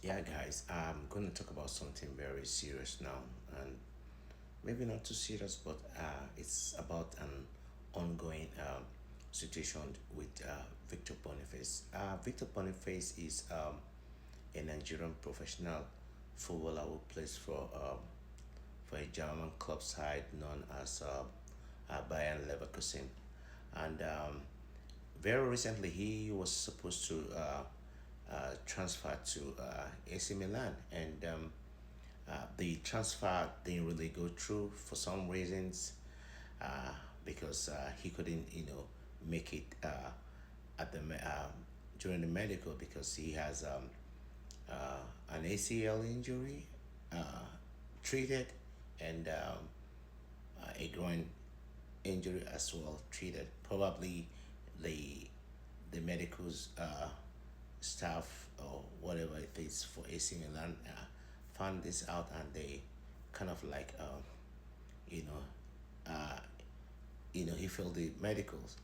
Yeah, guys, I'm going to talk about something very serious now, and maybe not too serious, but it's about an ongoing situation with Victor Boniface. Victor Boniface is a Nigerian professional footballer who plays for a German club side known as Bayern Leverkusen, and very recently he was supposed to transfer to AC Milan, and the transfer didn't really go through for some reasons, uh, because he couldn't, make it at during the medical because he has an ACL injury treated, and a groin injury as well treated. Probably the medicals staff or whatever it is for AC Milan found this out, and they kind of like you know uh, he failed the medicals,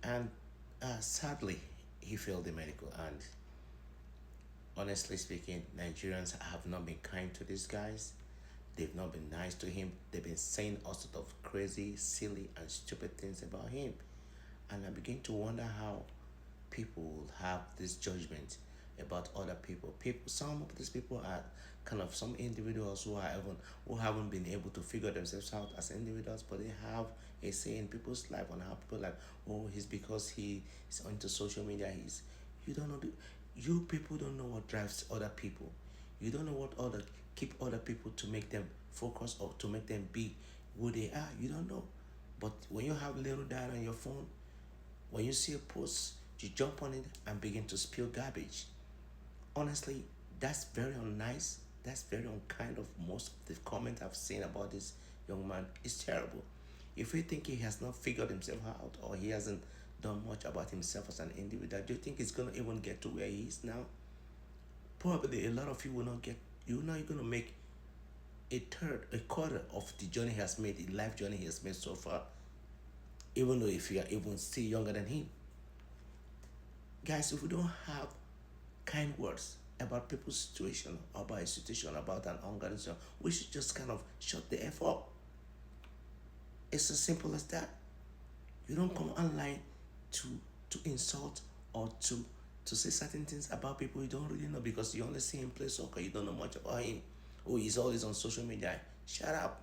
and sadly he failed the medical. And honestly speaking, Nigerians have not been kind to these guys. They've not been nice to him. They've been saying all sorts of crazy, silly, and stupid things about him. And I begin to wonder how people will have this judgment about other people. Some of these people are kind of some individuals who haven't been able to figure themselves out as individuals, but they have a say in people's life on how people like, oh, he's because he is onto social media. You don't know you people don't know what drives other people. You don't know what other keep other people to make them focus or to make them be who they are. You don't know. But when you have little data on your phone, when you see a post, you jump on it and begin to spill garbage. Honestly, that's very unnice. That's very unkind of most of the comment I've seen about this young man. It's terrible. If you think he has not figured himself out or he hasn't done much about himself as an individual, do you think he's gonna even get to where he is now? Probably a lot of you will not get. You're not gonna make a quarter of the journey he has made, the life journey he has made so far. Even though if you are even still younger than him, guys, if we don't have kind words about people's situation, about a situation, about an organization, we should just kind of shut the F up. It's as simple as that. You don't come online to insult or to say certain things about people you don't really know because you only see him play soccer, you don't know much about him. Oh, he's always on social media. Shut up.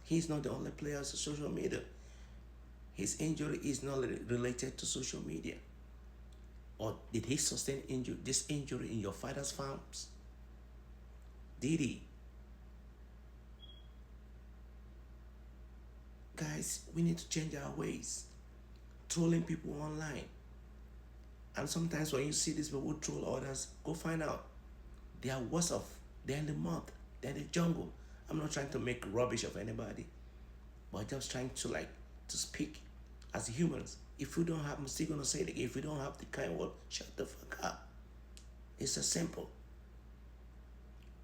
He's not the only player on social media. His injury is not related to social media. Or did he sustain this injury in your father's farms? Did he? Guys, we need to change our ways. Trolling people online. And sometimes when you see these people who troll others, go find out. They are worse off. They're in the mud. They're in the jungle. I'm not trying to make rubbish of anybody, but just trying to to speak as humans. If you don't have, I'm still gonna say it again. If you don't have the kind word, shut the fuck up. It's as simple.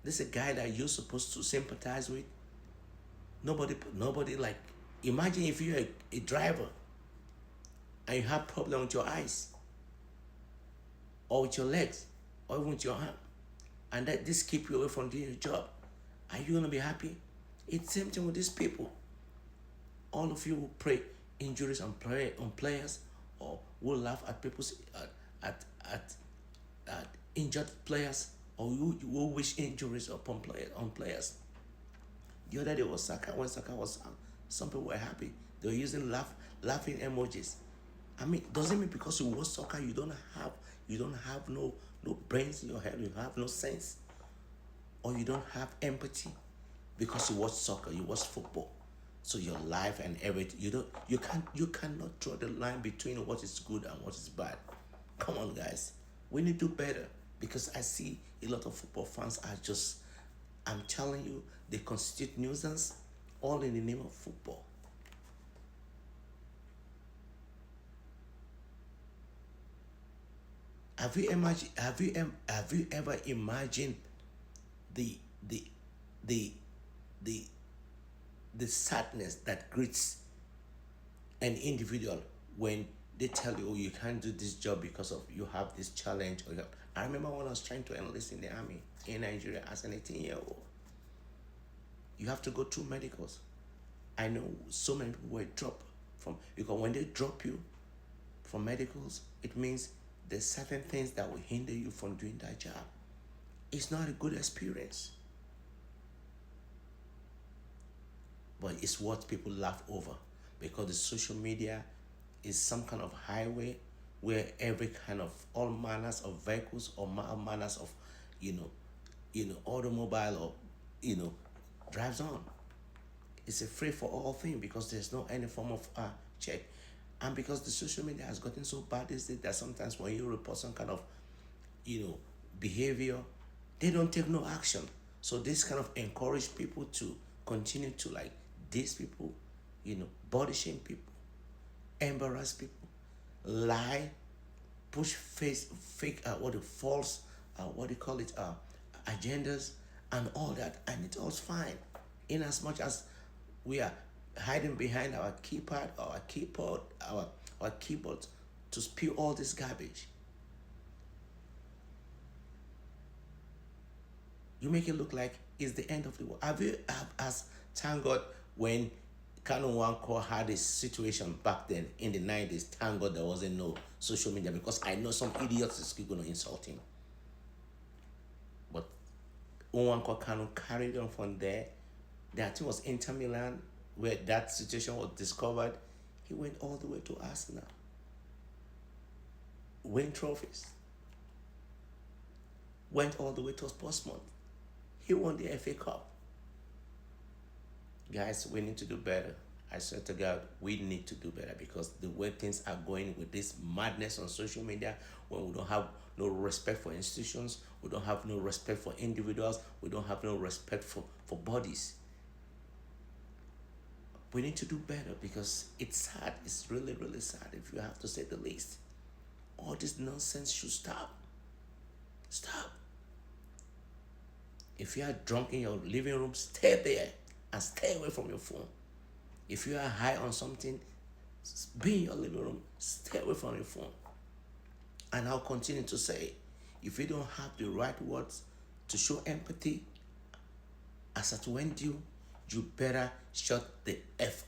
This is a guy that you're supposed to sympathize with. Nobody like. Imagine if you're a driver and you have problem with your eyes, or with your legs, or even with your hand, and that this keep you away from doing your job. Are you gonna be happy? It's same thing with these people. All of you will pray injuries on players, or will laugh at people's at injured players, or you will wish injuries upon players. The other day was Saka. When Saka was out, some people were happy. They were using laughing emojis. I mean, doesn't mean because you watch soccer you don't have no brains in your head, you have no sense, or you don't have empathy because you watch soccer, you watch football. So your life and everything, you cannot draw the line between what is good and what is bad. Come on, guys, we need to do better because I see a lot of football fans are just, I'm telling you, they constitute nuisance, all in the name of football. Have you ever imagined the the the the the sadness that greets an individual when they tell you, oh, you can't do this job because of you have this challenge, or I remember when I was trying to enlist in the army in Nigeria as an 18-year-old. You have to go through medicals. I know so many people were dropped from, because when they drop you from medicals, it means there's certain things that will hinder you from doing that job. It's not a good experience, but it's what people laugh over, because the social media is some kind of highway where every kind of all manners of vehicles or all manners of you know automobile or drives on. It's a free for all thing because there's no any form of check. And because the social media has gotten so bad these days that sometimes when you report some kind of behavior, they don't take no action. So this kind of encourage people to continue to like diss people, body shame people, embarrass people, lie, push fake what the false what do you call it agendas and all that, and it's all fine in as much as we are hiding behind our keypad, our keyboard, our keyboard to spew all this garbage. You make it look like it's the end of the world. As thank God when Canon One Core had this situation back then in the 90s, thank God there wasn't no social media, because I know some idiots is still gonna insult him. But One Core Canon carried on from there. The I think it was Inter Milan where that situation was discovered. He went all the way to Arsenal. Win trophies. Went all the way to Portsmouth. He won the FA Cup. Guys, we need to do better. I swear to God, we need to do better, because the way things are going with this madness on social media, when we don't have no respect for institutions, we don't have no respect for individuals, we don't have no respect for bodies. We need to do better, because it's sad. It's really, really sad, if you have to say the least. All this nonsense should stop. Stop. If you are drunk in your living room, stay there and stay away from your phone. If you are high on something, be in your living room, stay away from your phone. And I'll continue to say, if you don't have the right words to show empathy as at when due, you better shut the F